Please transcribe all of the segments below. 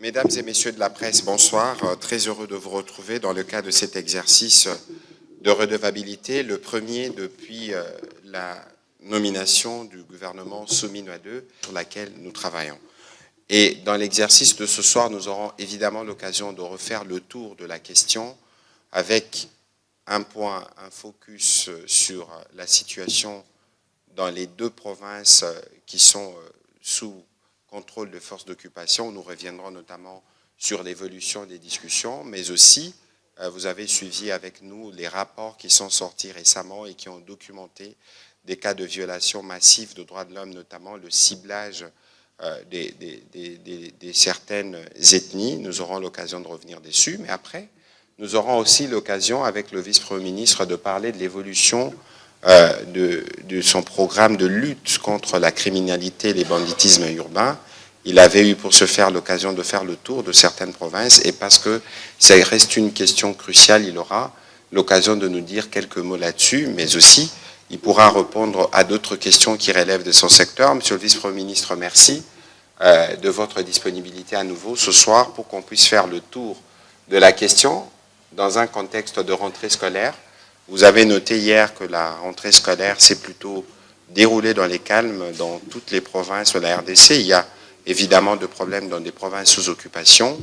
Mesdames et messieurs de la presse, bonsoir. Très heureux de vous retrouver dans le cadre de cet exercice de redevabilité, le premier depuis la nomination du gouvernement Soumino II sur laquelle nous travaillons. Et dans l'exercice de ce soir, nous aurons évidemment l'occasion de refaire le tour de la question avec un point, un focus sur la situation dans les deux provinces qui sont sous contrôle de forces d'occupation. Nous reviendrons notamment sur l'évolution des discussions, mais aussi, vous avez suivi avec nous les rapports qui sont sortis récemment et qui ont documenté des cas de violation massive de droits de l'homme, notamment le ciblage des certaines ethnies. Nous aurons l'occasion de revenir dessus, mais après, nous aurons aussi l'occasion, avec le vice-premier ministre, de parler de l'évolution de son programme de lutte contre la criminalité et les banditismes urbains. Il avait eu pour ce faire l'occasion de faire le tour de certaines provinces et parce que ça reste une question cruciale, il aura l'occasion de nous dire quelques mots là-dessus, mais aussi il pourra répondre à d'autres questions qui relèvent de son secteur. Monsieur le vice-premier ministre, merci de votre disponibilité à nouveau ce soir pour qu'on puisse faire le tour de la question dans un contexte de rentrée scolaire. Vous avez noté hier que la rentrée scolaire s'est plutôt déroulée dans les calmes dans toutes les provinces de la RDC. Il y a évidemment de problèmes dans des provinces sous occupation,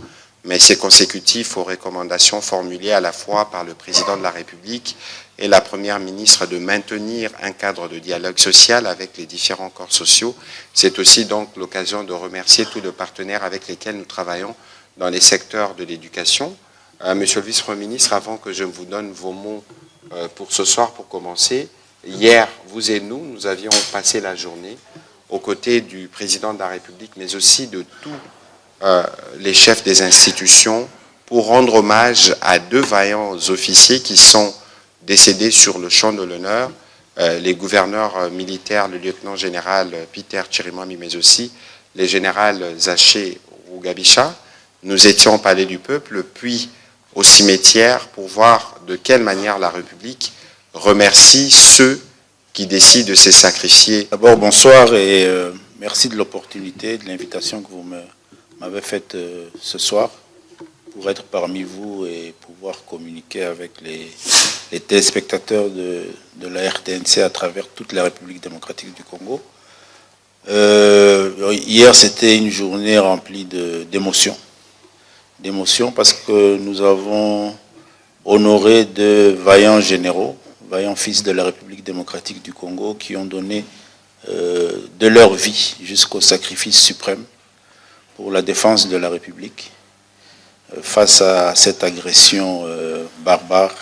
mais c'est consécutif aux recommandations formulées à la fois par le président de la République et la première ministre de maintenir un cadre de dialogue social avec les différents corps sociaux. C'est aussi donc l'occasion de remercier tous les partenaires avec lesquels nous travaillons dans les secteurs de l'éducation. Monsieur le vice-premier ministre, avant que je vous donne vos mots pour ce soir, pour commencer, hier, vous et nous avions passé la journée aux côtés du président de la République, mais aussi de tous les chefs des institutions, pour rendre hommage à deux vaillants officiers qui sont décédés sur le champ de l'honneur, les gouverneurs militaires, le lieutenant-général Peter Chirimwami, mais aussi les générales Zaché Rugabisha. Nous étions au Palais du Peuple, puis au cimetière, pour voir de quelle manière la République remercie ceux qui décident de se sacrifier. D'abord, bonsoir et merci de l'opportunité, de l'invitation que vous m'avez faite ce soir pour être parmi vous et pouvoir communiquer avec les téléspectateurs de la RTNC à travers toute la République démocratique du Congo. Hier, c'était une journée remplie d'émotions. D'émotions parce que nous avons honoré de vaillants généraux, vaillants fils de la République démocratique du Congo qui ont donné de leur vie jusqu'au sacrifice suprême pour la défense de la République face à cette agression barbare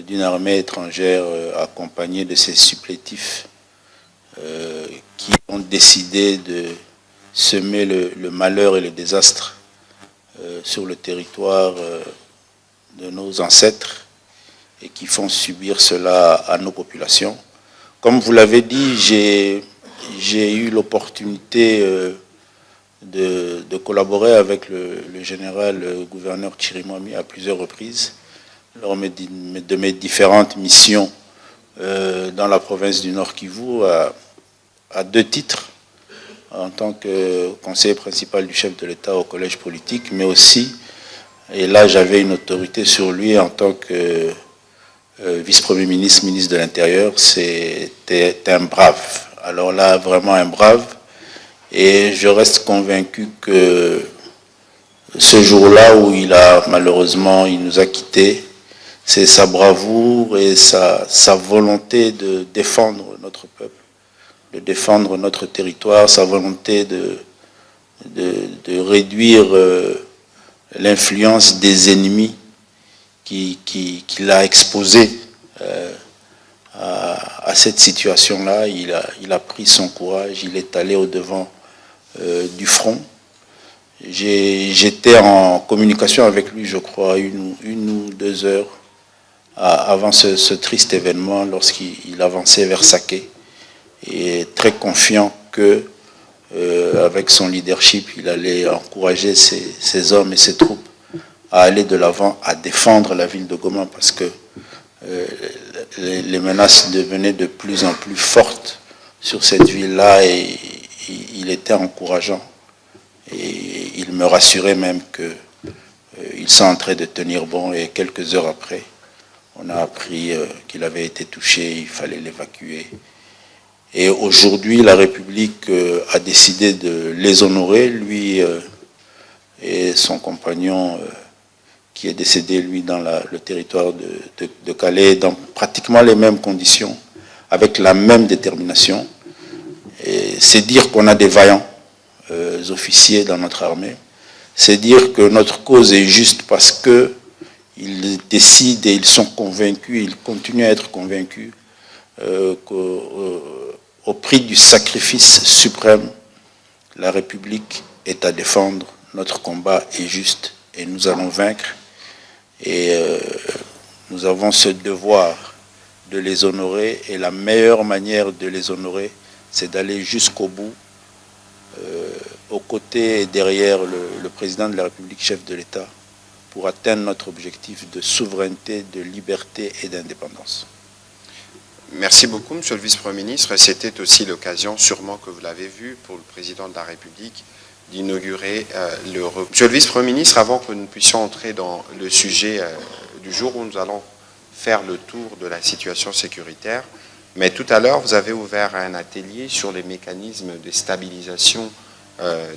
d'une armée étrangère accompagnée de ses supplétifs qui ont décidé de semer le malheur et le désastre sur le territoire de nos ancêtres et qui font subir cela à nos populations. Comme vous l'avez dit, j'ai eu l'opportunité de collaborer avec le général le gouverneur Chirimwami à plusieurs reprises lors de mes différentes missions dans la province du Nord Kivu à deux titres, en tant que conseiller principal du chef de l'État au collège politique, mais aussi, et là j'avais une autorité sur lui en tant que vice-premier ministre, ministre de l'Intérieur. C'était un brave. Alors là, vraiment un brave. Et je reste convaincu que ce jour-là où malheureusement, il nous a quittés, c'est sa bravoure et sa volonté de défendre notre peuple, de défendre notre territoire, sa volonté de réduire l'influence des ennemis qui l'a exposé à cette situation-là. Il a pris son courage, il est allé au-devant du front. J'étais en communication avec lui, je crois, une ou 2 heures avant ce triste événement, lorsqu'il avançait vers Saké, et très confiant que, avec son leadership, il allait encourager ses hommes et ses troupes à aller de l'avant, à défendre la ville de Goma, parce que les menaces devenaient de plus en plus fortes sur cette ville-là, et il était encourageant. Et il me rassurait même qu'ils sont en train de tenir bon, et quelques heures après, on a appris qu'il avait été touché, il fallait l'évacuer. Et aujourd'hui, la République a décidé de les honorer, lui et son compagnon qui est décédé, lui, dans le territoire de Calais, dans pratiquement les mêmes conditions, avec la même détermination. Et c'est dire qu'on a des vaillants officiers dans notre armée. C'est dire que notre cause est juste parce qu'ils décident et ils sont convaincus, ils continuent à être convaincus qu'au prix du sacrifice suprême, la République est à défendre, notre combat est juste et nous allons vaincre. Et nous avons ce devoir de les honorer, et la meilleure manière de les honorer, c'est d'aller jusqu'au bout, aux côtés et derrière le président de la République, chef de l'État, pour atteindre notre objectif de souveraineté, de liberté et d'indépendance. Merci beaucoup, Monsieur le Vice-Premier ministre. C'était aussi l'occasion, sûrement que vous l'avez vu, pour le Président de la République, d'inaugurer le... Monsieur le Vice-Premier ministre, avant que nous puissions entrer dans le sujet du jour où nous allons faire le tour de la situation sécuritaire, mais tout à l'heure, vous avez ouvert un atelier sur les mécanismes de stabilisation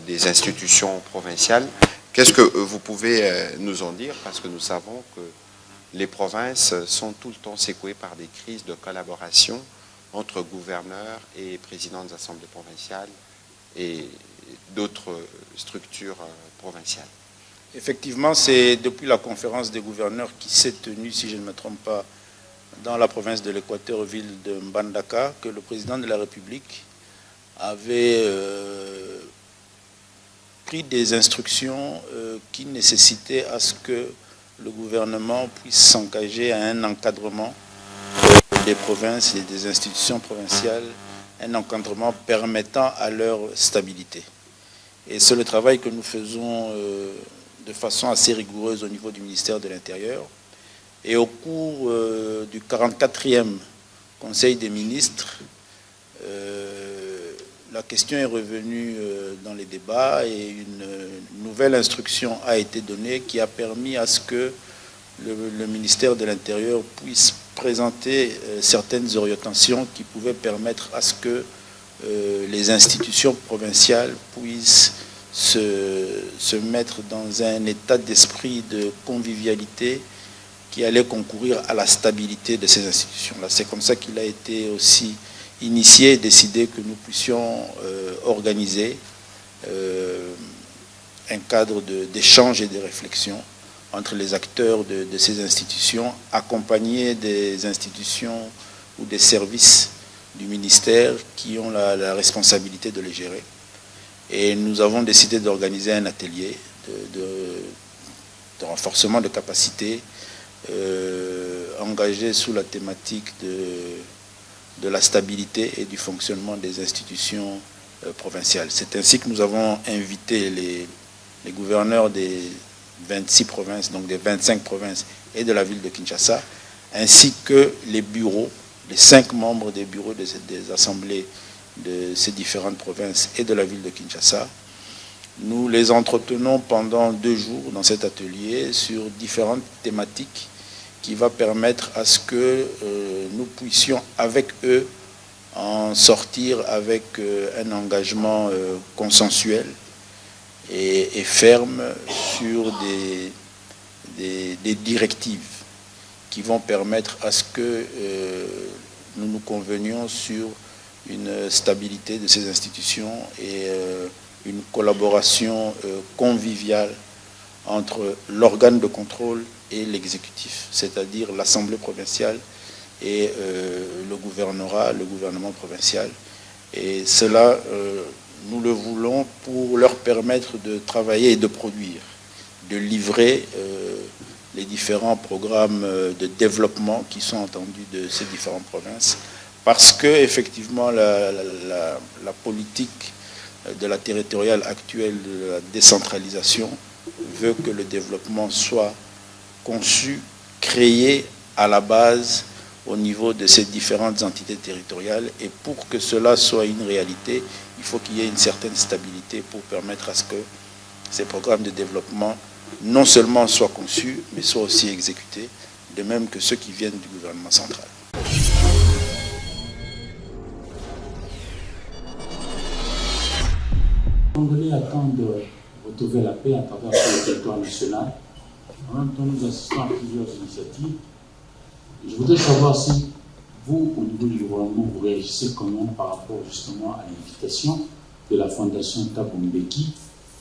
des institutions provinciales. Qu'est-ce que vous pouvez nous en dire? Parce que nous savons que les provinces sont tout le temps secouées par des crises de collaboration entre gouverneurs et présidents des assemblées provinciales et d'autres structures provinciales. Effectivement, c'est depuis la conférence des gouverneurs qui s'est tenue, si je ne me trompe pas, dans la province de l'Équateur, ville de Mbandaka, que le président de la République avait pris des instructions qui nécessitaient à ce que le gouvernement puisse s'engager à un encadrement des provinces et des institutions provinciales, un encadrement permettant à leur stabilité. Et c'est le travail que nous faisons de façon assez rigoureuse au niveau du ministère de l'Intérieur. Et au cours du 44e Conseil des ministres, la question est revenue dans les débats et une nouvelle instruction a été donnée qui a permis à ce que le ministère de l'Intérieur puisse présenter certaines orientations qui pouvaient permettre à ce que les institutions provinciales puissent se mettre dans un état d'esprit de convivialité qui allait concourir à la stabilité de ces institutions-là. C'est comme ça qu'il a été aussi initié et décidé que nous puissions organiser un cadre d'échange et de réflexion entre les acteurs de ces institutions, accompagnés des institutions ou des services du ministère qui ont la responsabilité de les gérer. Et nous avons décidé d'organiser un atelier de renforcement de capacités engagé sous la thématique de la stabilité et du fonctionnement des institutions provinciales. C'est ainsi que nous avons invité les gouverneurs des 26 provinces, donc des 25 provinces et de la ville de Kinshasa, ainsi que les bureaux, les 5 membres des bureaux des assemblées de ces différentes provinces et de la ville de Kinshasa. Nous les entretenons pendant 2 jours dans cet atelier sur différentes thématiques qui va permettre à ce que nous puissions avec eux en sortir avec un engagement consensuel et ferme sur des directives qui vont permettre à ce que nous nous convenions sur une stabilité de ces institutions et une collaboration conviviale entre l'organe de contrôle et l'exécutif, c'est-à-dire l'Assemblée provinciale et le gouvernement provincial. Et cela, nous le voulons pour leur permettre de travailler et de produire, de livrer les différents programmes de développement qui sont entendus de ces différentes provinces, parce que effectivement la politique de la territoriale actuelle de la décentralisation veut que le développement soit conçu, créé à la base au niveau de ces différentes entités territoriales, et pour que cela soit une réalité, il faut qu'il y ait une certaine stabilité pour permettre à ce que ces programmes de développement non seulement soient conçus, mais soient aussi exécutés, de même que ceux qui viennent du gouvernement central. Les Congolais attendent de retrouver la paix à travers le territoire national. En même temps, nous assistons à plusieurs initiatives. Je voudrais savoir si vous, au niveau du gouvernement, vous réagissez comment par rapport justement à l'invitation de la Fondation Thabo Mbeki,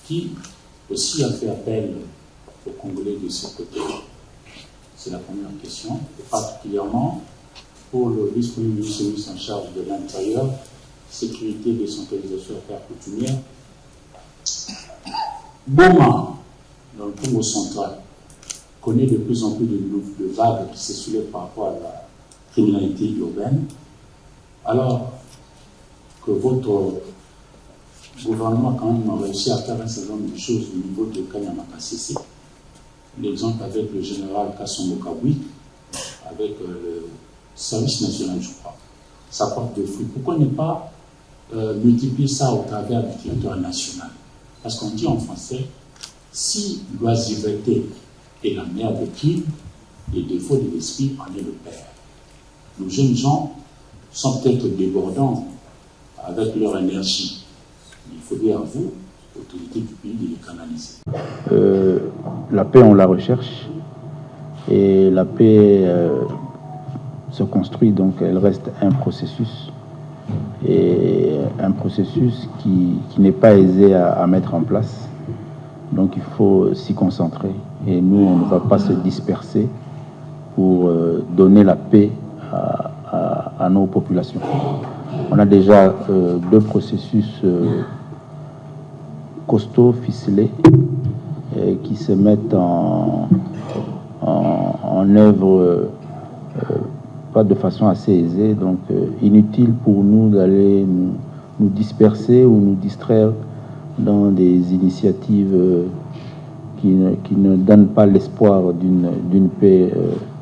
qui aussi a fait appel aux Congolais de ce côté. C'est la première question. Et particulièrement pour le vice-premier ministre en charge de l'Intérieur, sécurité, décentralisation et affaires coutumières. Boma, dans le Congo central, connaît de plus en plus de vagues qui se soulèvent par rapport à la criminalité urbaine, alors que votre gouvernement quand même a réussi à faire un certain nombre de choses au niveau de Kanyama Kasese. L'exemple avec le général Kassongo Kabwi, avec le service national, je crois. Ça porte des fruits. Pourquoi ne pas multiplier ça au travers du territoire national? Parce qu'on dit en français, si l'oisiveté est la mère des crimes, les défauts de l'esprit en est le père. Nos jeunes gens sont peut-être débordants avec leur énergie. Il faudrait à vous, autorités du pays, de les canaliser. La paix, on la recherche. Et la paix se construit, donc elle reste un processus. Et un processus qui n'est pas aisé à mettre en place. Donc il faut s'y concentrer. Et nous, on ne va pas se disperser pour donner la paix à nos populations. On a déjà deux processus costauds, ficelés, qui se mettent en œuvre pas de façon assez aisée, donc inutile pour nous d'aller nous disperser ou nous distraire dans des initiatives qui ne donnent pas l'espoir d'une paix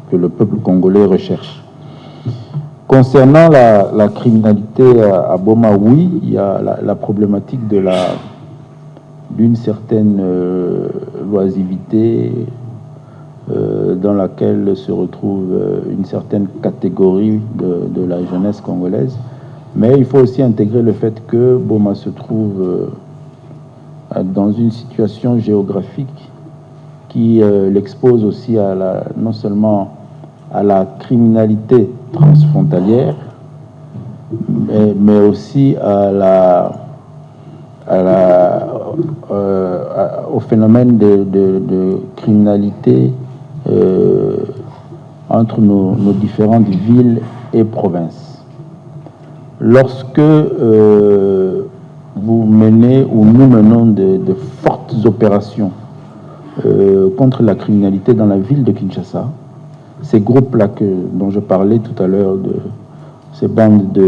que le peuple congolais recherche. Concernant la criminalité à Boma, oui, il y a la problématique d'une certaine loisivité dans laquelle se retrouve une certaine catégorie de la jeunesse congolaise. Mais il faut aussi intégrer le fait que Boma se trouve dans une situation géographique qui l'expose aussi non seulement à la criminalité transfrontalière, mais aussi au phénomène de criminalité entre nos différentes villes et provinces. Lorsque vous menez ou nous menons de fortes opérations contre la criminalité dans la ville de Kinshasa, ces groupes-là dont je parlais tout à l'heure, de ces bandes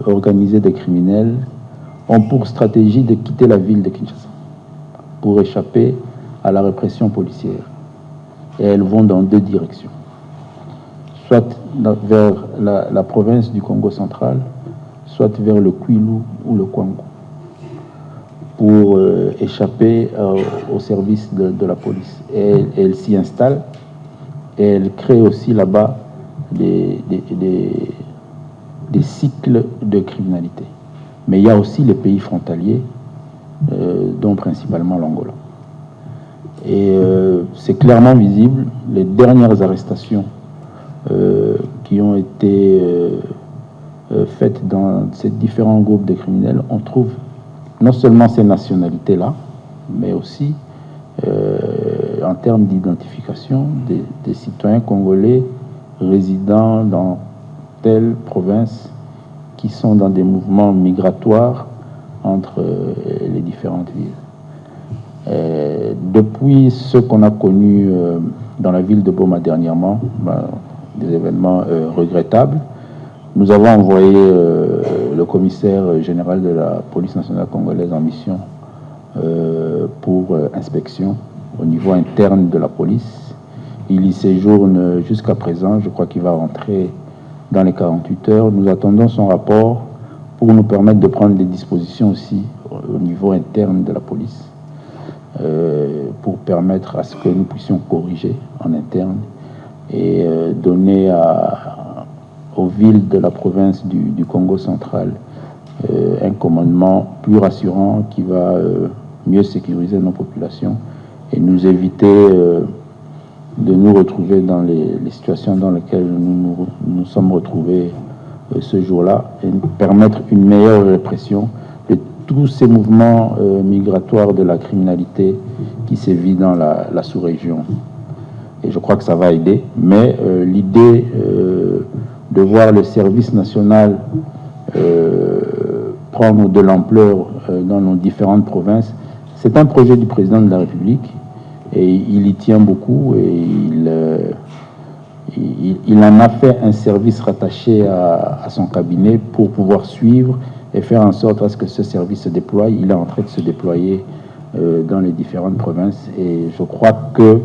organisées de criminels, ont pour stratégie de quitter la ville de Kinshasa pour échapper à la répression policière. Et elles vont dans deux directions. Soit vers la province du Congo central, soit vers le Kwilu ou le Kwango, pour échapper au service de la police. Et elles s'y installent et elles créent aussi là-bas des cycles de criminalité. Mais il y a aussi les pays frontaliers, dont principalement l'Angola. Et c'est clairement visible, les dernières arrestations qui ont été faites dans ces différents groupes de criminels, on trouve non seulement ces nationalités-là, mais aussi en termes d'identification des citoyens congolais résidant dans telle province qui sont dans des mouvements migratoires entre les différentes villes. Depuis ce qu'on a connu dans la ville de Boma dernièrement, des événements regrettables, nous avons envoyé le commissaire général de la police nationale congolaise en mission pour inspection au niveau interne de la police. Il y séjourne jusqu'à présent, je crois qu'il va rentrer dans les 48 heures. Nous attendons son rapport pour nous permettre de prendre des dispositions aussi au niveau interne de la police. permettre à ce que nous puissions corriger en interne et donner aux villes de la province du Congo central un commandement plus rassurant qui va mieux sécuriser nos populations et nous éviter de nous retrouver dans les situations dans lesquelles nous sommes retrouvés ce jour-là et permettre une meilleure répression de tous ces mouvements migratoires de la criminalité qui sévit dans la sous-région. Et je crois que ça va aider, mais l'idée de voir le service national prendre de l'ampleur dans nos différentes provinces, c'est un projet du président de la République et il y tient beaucoup et il en a fait un service rattaché à son cabinet pour pouvoir suivre et faire en sorte à ce que ce service se déploie. Il est en train de se déployer dans les différentes provinces et je crois que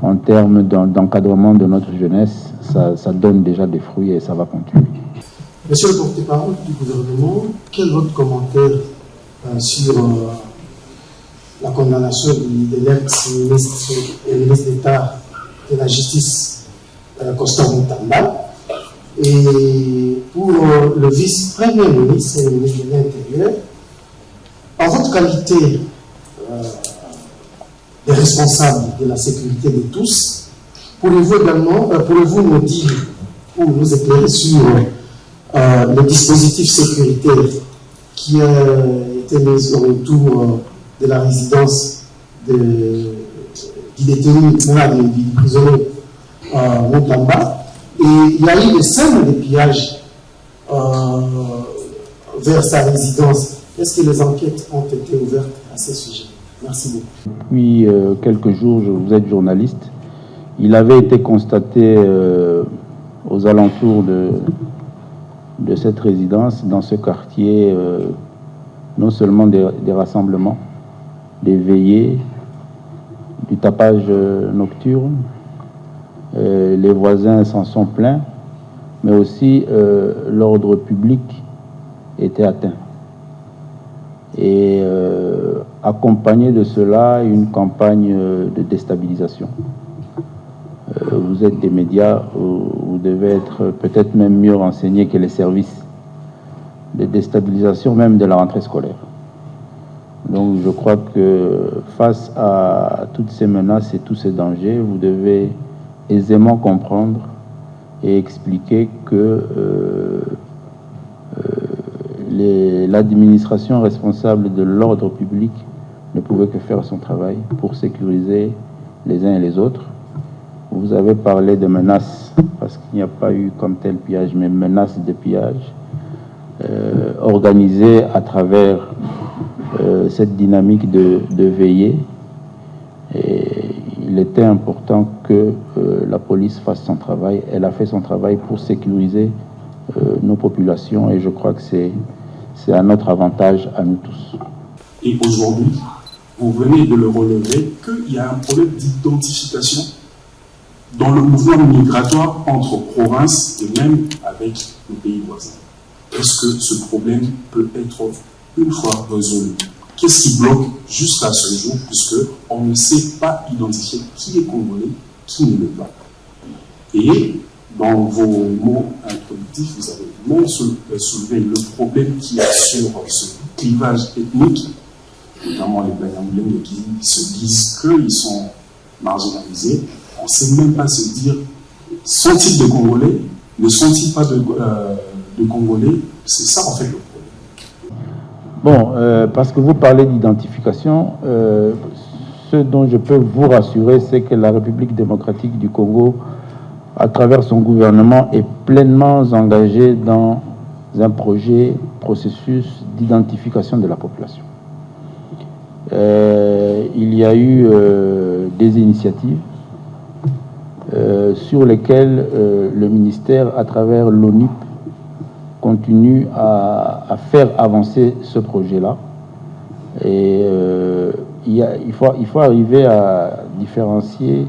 en termes d'encadrement de notre jeunesse, ça donne déjà des fruits et ça va continuer. Monsieur le porte-parole du gouvernement, quel est votre commentaire sur la condamnation de l'ex-ministre et ministre d'État de la Justice, Constant Mutamba, et pour le vice-premier ministre et le ministre de l'Intérieur, en votre qualité de responsable de la sécurité de tous, pourriez-vous nous dire ou nous éclairer sur le dispositif sécuritaire qui a été mis autour de la résidence du détenu, du prisonnier Mutamba. Et il y a eu des scènes de pillage vers sa résidence. Est-ce que les enquêtes ont été ouvertes à ce sujet? Merci beaucoup. Depuis quelques jours, vous êtes journaliste. Il avait été constaté aux alentours de cette résidence, dans ce quartier, non seulement des rassemblements, des veillées, du tapage nocturne. Les voisins s'en sont plaints, mais aussi l'ordre public était atteint. Et accompagné de cela, une campagne de déstabilisation. Vous êtes des médias, vous devez être peut-être même mieux renseignés que les services de déstabilisation, même de la rentrée scolaire. Donc je crois que face à toutes ces menaces et tous ces dangers, vous devez aisément comprendre et expliquer que l'administration responsable de l'ordre public ne pouvait que faire son travail pour sécuriser les uns et les autres. Vous avez parlé de menaces, parce qu'il n'y a pas eu comme tel pillage, mais menaces de pillage organisées à travers cette dynamique de veillée. Et il était important que la police fasse son travail. Elle a fait son travail pour sécuriser nos populations et je crois que c'est à notre avantage à nous tous. Et aujourd'hui, vous venez de le relever qu'il y a un problème d'identification dans le mouvement migratoire entre provinces et même avec nos pays voisins. Est-ce que ce problème peut être une fois résolu? Qu'est-ce qui bloque jusqu'à ce jour, puisqu'on ne sait pas identifier qui est congolais, qui ne l'est pas? Et dans vos mots introductifs, vous avez même soulevé le problème qu'il y a sur ce clivage ethnique, notamment les Banyamulenge qui se disent qu'ils sont marginalisés. On ne sait même pas se dire, sont-ils des Congolais? Ne sont-ils pas de Congolais? C'est ça en fait le problème. Bon, parce que vous parlez d'identification, ce dont je peux vous rassurer, c'est que la République démocratique du Congo, à travers son gouvernement, est pleinement engagée dans un processus d'identification de la population. Il y a eu des initiatives sur lesquelles le ministère, à travers l'ONUP, continue à faire avancer ce projet-là. Et il faut arriver à différencier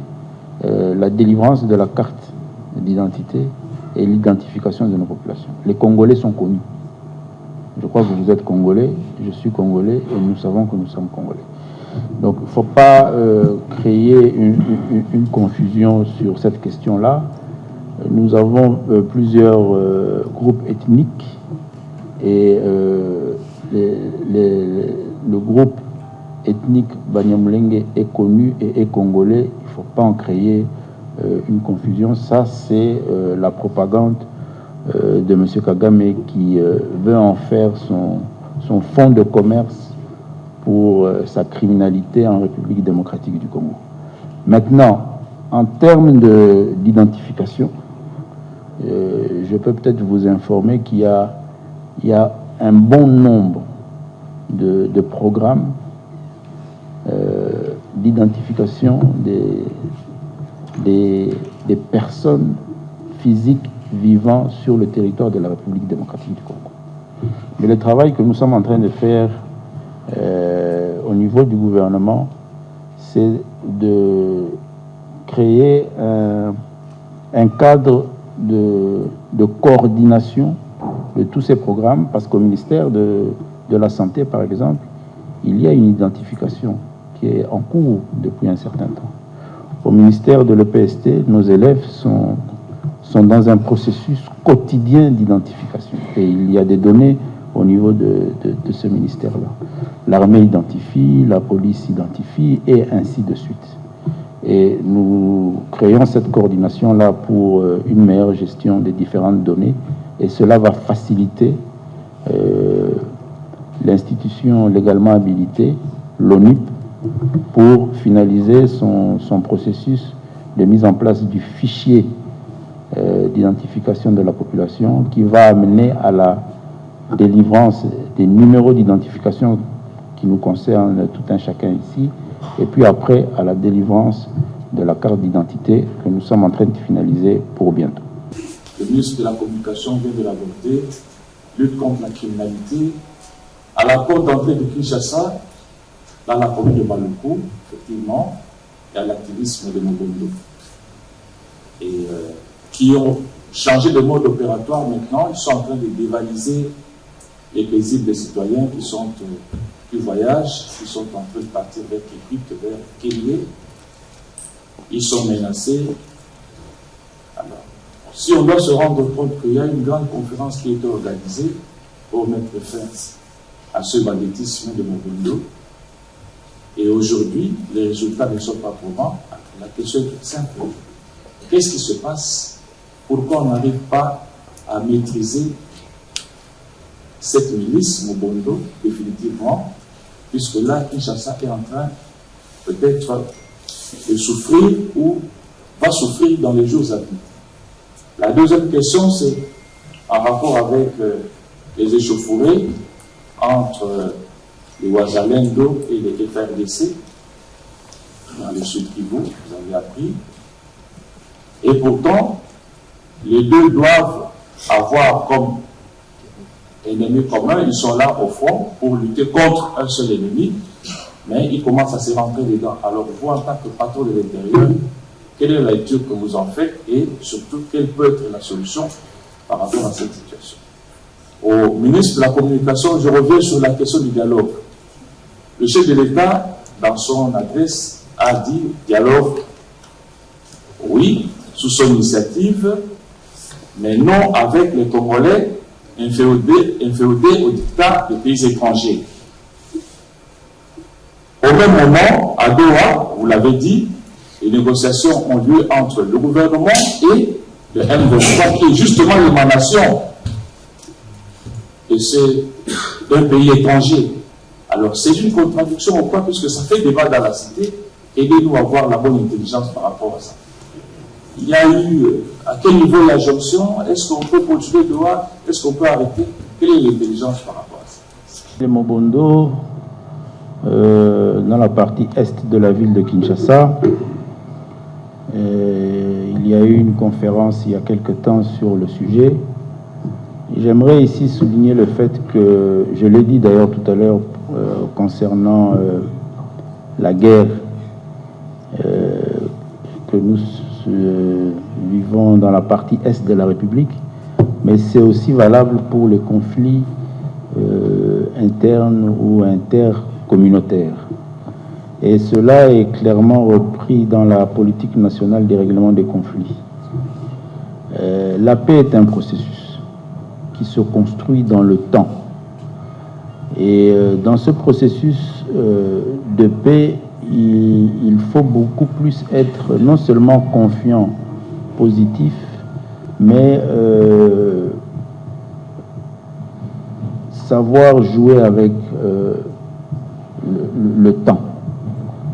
la délivrance de la carte d'identité et l'identification de nos populations. Les Congolais sont connus. Je crois que vous êtes Congolais, je suis Congolais et nous savons que nous sommes Congolais. Donc il ne faut pas créer une confusion sur cette question-là. Nous avons plusieurs groupes ethniques et le groupe ethnique Banyamulenge est connu et est congolais. Il ne faut pas en créer une confusion. Ça, c'est la propagande de M. Kagame qui veut en faire son fonds de commerce pour sa criminalité en République démocratique du Congo. Maintenant, en termes d'identification, je peux peut-être vous informer qu'il y a un bon nombre de programmes d'identification des personnes physiques vivant sur le territoire de la République démocratique du Congo. Mais le travail que nous sommes en train de faire au niveau du gouvernement, c'est de créer un cadre de coordination de tous ces programmes, parce qu'au ministère de la Santé, par exemple, il y a une identification qui est en cours depuis un certain temps. Au ministère de l'EPST, nos élèves sont dans un processus quotidien d'identification. Et il y a des données au niveau de ce ministère-là. L'armée identifie, la police identifie, et ainsi de suite. Et nous créons cette coordination-là pour une meilleure gestion des différentes données, et cela va faciliter l'institution légalement habilitée, l'ONIP, pour finaliser son processus de mise en place du fichier d'identification de la population, qui va amener à la délivrance des numéros d'identification qui nous concernent tout un chacun ici, et puis après à la délivrance de la carte d'identité que nous sommes en train de finaliser pour bientôt. Le ministre de la Communication vient de l'aborder, lutte contre la criminalité. À la porte d'entrée de Kinshasa, dans la commune de Maluku, effectivement, il y a l'activisme de Mobondo. Et qui ont changé de mode opératoire maintenant, ils sont en train de dévaliser les paisibles citoyens qui voyagent, qui sont en train de partir vers Égypte, vers Kenya. Ils sont menacés. Alors, si on doit se rendre compte qu'il y a une grande conférence qui a été organisée pour mettre fin à ce banditisme de Mobondo, et aujourd'hui, les résultats ne sont pas probants, la question est toute simple. Qu'est-ce qui se passe? Pourquoi on n'arrive pas à maîtriser cette milice Mobondo définitivement, puisque là, Kinshasa est en train peut-être de souffrir ou va souffrir dans les jours à venir. La deuxième question, c'est en rapport avec les échauffourées entre les Ouazalendo et les FRDC dans le sud Kivu, vous avez appris. Et pourtant, les deux doivent avoir comme ennemi commun, ils sont là au fond pour lutter contre un seul ennemi, mais ils commencent à se rentrer dedans. Alors vous, en tant que patron de l'intérieur, quelle est la lecture que vous en faites et surtout quelle peut être la solution par rapport à cette situation? Au ministre de la Communication, je reviens sur la question du dialogue. Le chef de l'État, dans son adresse, a dit dialogue, oui, sous son initiative, mais non avec les Congolais inféodés au dictat des pays étrangers. Au même moment, à Doha, vous l'avez dit, les négociations ont lieu entre le gouvernement et le M23, qui est justement l'émanation d'un pays étranger. Alors c'est une contradiction au point, puisque ça fait débat dans la cité. Aidez-nous à avoir la bonne intelligence par rapport à ça. Il y a eu, à quel niveau la jonction? Est-ce qu'on peut continuer de voir? Est-ce qu'on peut arrêter? Quelle est l'intelligence par rapport à ça? Les Mobondo, dans la partie est de la ville de Kinshasa, il y a eu une conférence il y a quelque temps sur le sujet. J'aimerais ici souligner le fait que, je l'ai dit d'ailleurs tout à l'heure concernant la guerre que nous vivons dans la partie est de la République, mais c'est aussi valable pour les conflits internes ou intercommunautaires. Et cela est clairement repris dans la politique nationale des règlements des conflits. La paix est un processus qui se construit dans le temps. Et dans ce processus de paix, il faut beaucoup plus être non seulement confiant, positif, mais savoir jouer avec le temps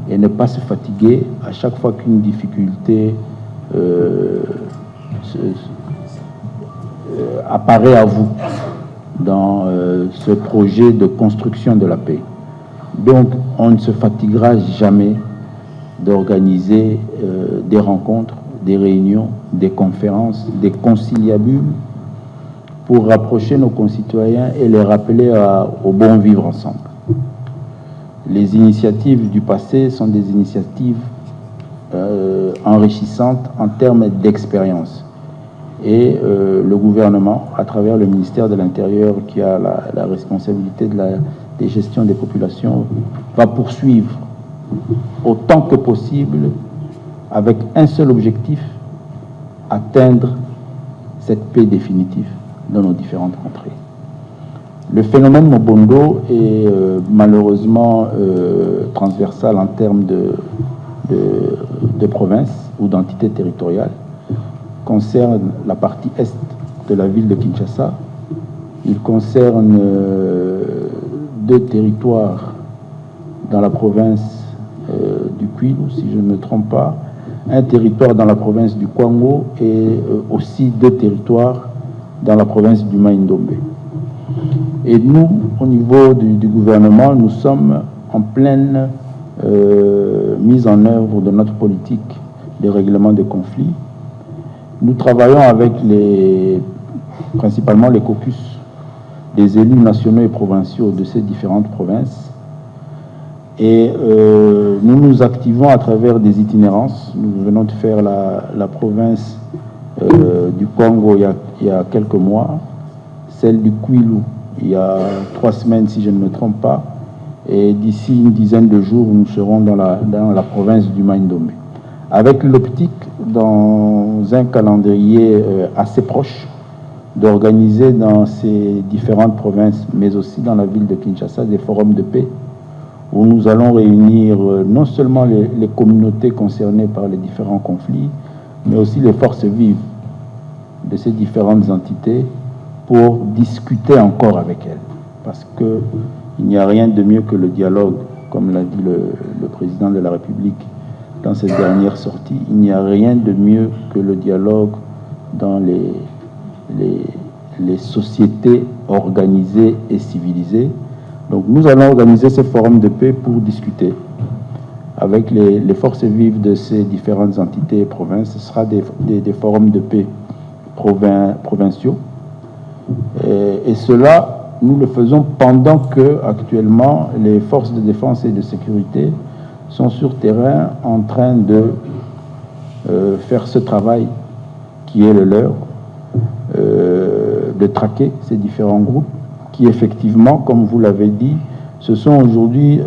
et ne pas se fatiguer à chaque fois qu'une difficulté apparaît à vous dans ce projet de construction de la paix. Donc, on ne se fatiguera jamais d'organiser des rencontres, des réunions, des conférences, des conciliabules pour rapprocher nos concitoyens et les rappeler au bon vivre ensemble. Les initiatives du passé sont des initiatives enrichissantes en termes d'expérience. Et le gouvernement, à travers le ministère de l'Intérieur qui a la responsabilité des gestions des populations, va poursuivre autant que possible avec un seul objectif, atteindre cette paix définitive dans nos différentes contrées. Le phénomène Mobondo est malheureusement transversal en termes de province ou d'entité territoriale. Concerne la partie est de la ville de Kinshasa. Il concerne 2 territoires dans la province du Kwilu, si je ne me trompe pas, un territoire dans la province du Kwango et aussi 2 territoires dans la province du Mai-Ndombe. Et nous, au niveau du gouvernement, nous sommes en pleine mise en œuvre de notre politique de règlement des conflits. Nous travaillons avec principalement les caucus des élus nationaux et provinciaux de ces différentes provinces. Et nous nous activons à travers des itinérances. Nous venons de faire la province du Congo il y a quelques mois, celle du Kwilu il y a 3 semaines si je ne me trompe pas, et d'ici une dizaine de jours nous serons dans la province du Mai-Ndombe, avec l'optique, dans un calendrier assez proche, d'organiser dans ces différentes provinces, mais aussi dans la ville de Kinshasa, des forums de paix, où nous allons réunir non seulement les communautés concernées par les différents conflits, mais aussi les forces vives de ces différentes entités pour discuter encore avec elles. Parce qu'il n'y a rien de mieux que le dialogue, comme l'a dit le président de la République dans cette dernière sortie. Il n'y a rien de mieux que le dialogue dans les sociétés organisées et civilisées. Donc nous allons organiser ce forum de paix pour discuter avec les forces vives de ces différentes entités et provinces. Ce sera des forums de paix provinciaux. Et cela, nous le faisons pendant que, actuellement, les forces de défense et de sécurité sont sur terrain en train de faire ce travail qui est le leur, de traquer ces différents groupes qui, effectivement, comme vous l'avez dit, se sont aujourd'hui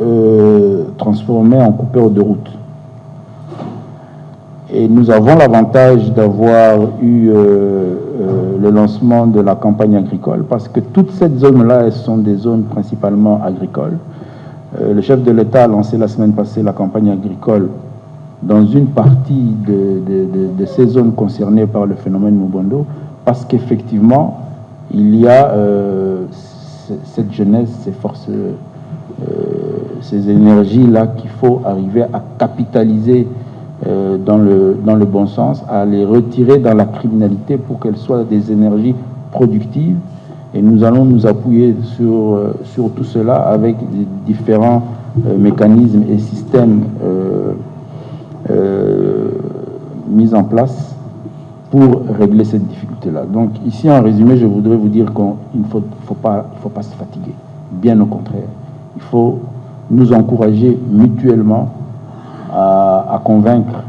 transformés en coupeurs de route. Et nous avons l'avantage d'avoir eu le lancement de la campagne agricole, parce que toute cette zone-là, elles sont des zones principalement agricoles. Le chef de l'État a lancé la semaine passée la campagne agricole dans une partie de ces zones concernées par le phénomène Mobondo, parce qu'effectivement, il y a cette jeunesse, ces forces, ces énergies-là qu'il faut arriver à capitaliser dans le bon sens, à les retirer dans la criminalité pour qu'elles soient des énergies productives. Et nous allons nous appuyer sur tout cela avec différents mécanismes et systèmes mis en place pour régler cette difficulté-là. Donc ici, en résumé, je voudrais vous dire qu'il ne faut pas se fatiguer. Bien au contraire. Il faut nous encourager mutuellement à convaincre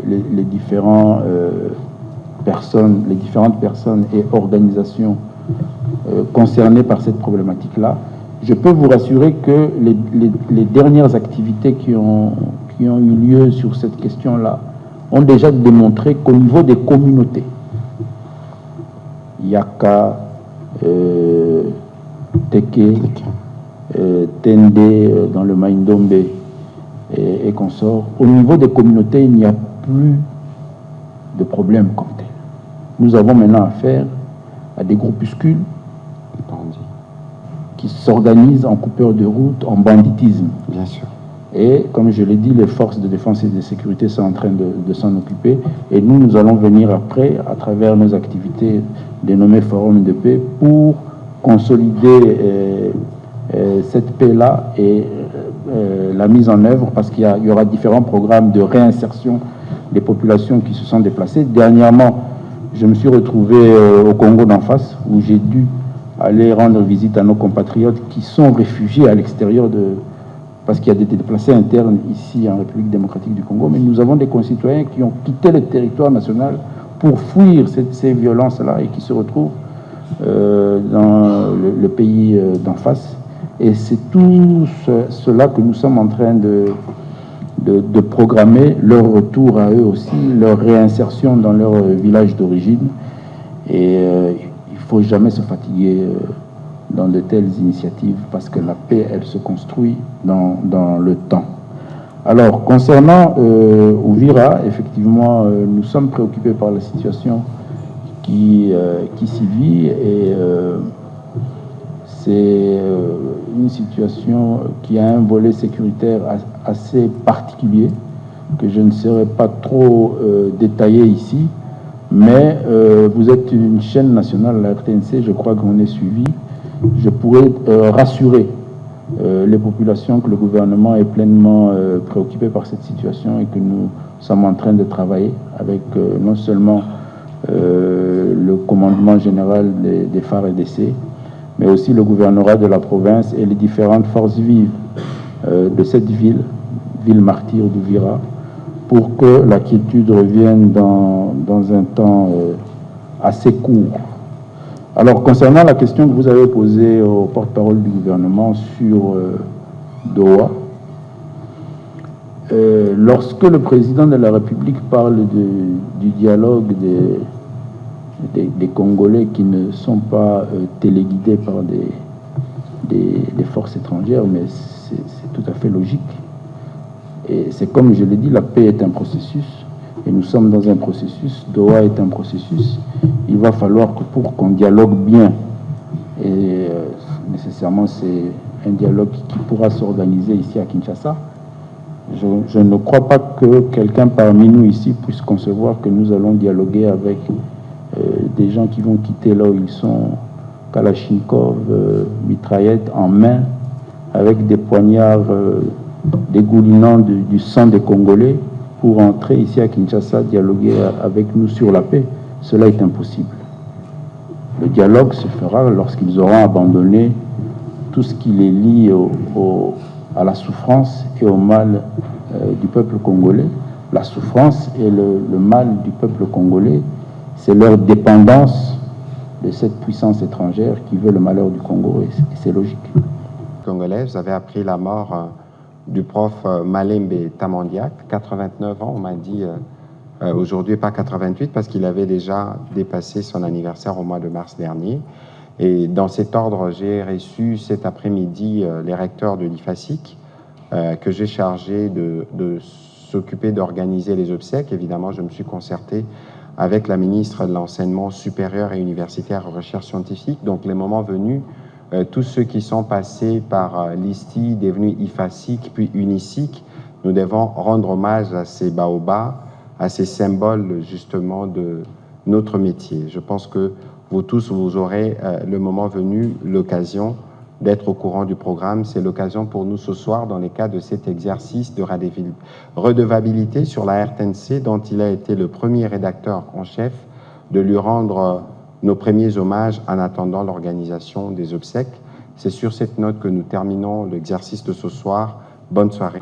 les différentes personnes et organisations concernées par cette problématique-là, Je peux vous rassurer que les dernières activités qui ont eu lieu sur cette question-là ont déjà démontré qu'au niveau des communautés, Yaka, Teke, Tende dans le Maïndombe et consorts, au niveau des communautés, il n'y a plus de problème comme tel. Nous avons maintenant affaire à des groupuscules qui s'organisent en coupeurs de route, en banditisme. Bien sûr. Et comme je l'ai dit, les forces de défense et de sécurité sont en train de s'en occuper. Et nous allons venir après, à travers nos activités dénommées Forum de paix, pour consolider cette paix-là et la mise en œuvre, parce qu'il y aura différents programmes de réinsertion des populations qui se sont déplacées. Dernièrement, je me suis retrouvé au Congo d'en face, où j'ai dû aller rendre visite à nos compatriotes qui sont réfugiés à l'extérieur parce qu'il y a des déplacés internes ici en République démocratique du Congo, mais nous avons des concitoyens qui ont quitté le territoire national pour fuir ces violences-là et qui se retrouvent dans le pays d'en face. Et c'est tout cela que nous sommes en train de programmer, leur retour à eux aussi, leur réinsertion dans leur village d'origine. Et il ne faut jamais se fatiguer dans de telles initiatives parce que la paix, elle se construit dans le temps. Alors, concernant Uvira, effectivement, nous sommes préoccupés par la situation qui s'y vit et c'est une situation qui a un volet sécuritaire assez particulier que je ne saurais pas trop détailler ici, mais vous êtes une chaîne nationale, la RTNC, je crois qu'on est suivi. Je pourrais rassurer les populations que le gouvernement est pleinement préoccupé par cette situation et que nous sommes en train de travailler avec non seulement le commandement général des FARDC, mais aussi le gouvernorat de la province et les différentes forces vives de cette ville martyre d'Uvira, pour que la quiétude revienne dans un temps assez court. Alors, concernant la question que vous avez posée au porte-parole du gouvernement sur Doha, lorsque le président de la République parle du dialogue des Congolais qui ne sont pas téléguidés par des forces étrangères, mais c'est tout à fait logique. Et c'est comme je l'ai dit, la paix est un processus, et nous sommes dans un processus, Doha est un processus. Il va falloir que pour qu'on dialogue bien, et nécessairement c'est un dialogue qui pourra s'organiser ici à Kinshasa, je ne crois pas que quelqu'un parmi nous ici puisse concevoir que nous allons dialoguer avec des gens qui vont quitter là où ils sont, Kalachnikov, mitraillettes en main, avec des poignards dégoulinant du sang des Congolais pour entrer ici à Kinshasa, dialoguer avec nous sur la paix. Cela est impossible. Le dialogue se fera lorsqu'ils auront abandonné tout ce qui les lie à la souffrance et au mal du peuple congolais. La souffrance et le mal du peuple congolais, c'est leur dépendance de cette puissance étrangère qui veut le malheur du Congo, et c'est logique. Congolais, vous avez appris la mort du prof Malembe Tamandiak, 89 ans, on m'a dit aujourd'hui, pas 88, parce qu'il avait déjà dépassé son anniversaire au mois de mars dernier. Et dans cet ordre, j'ai reçu cet après-midi les recteurs de l'IFASIC, que j'ai chargé de s'occuper d'organiser les obsèques. Évidemment, je me suis concerté avec la ministre de l'Enseignement supérieur et universitaire et recherche scientifique. Donc, les moments venus, tous ceux qui sont passés par l'ISTI, devenu IFASIC, puis UNISIC, nous devons rendre hommage à ces baobabs, à ces symboles justement de notre métier. Je pense que vous tous, vous aurez le moment venu l'occasion d'être au courant du programme. C'est l'occasion pour nous ce soir, dans le cadre de cet exercice de redevabilité sur la RTNC, dont il a été le premier rédacteur en chef, de lui rendre nos premiers hommages en attendant l'organisation des obsèques. C'est sur cette note que nous terminons l'exercice de ce soir. Bonne soirée.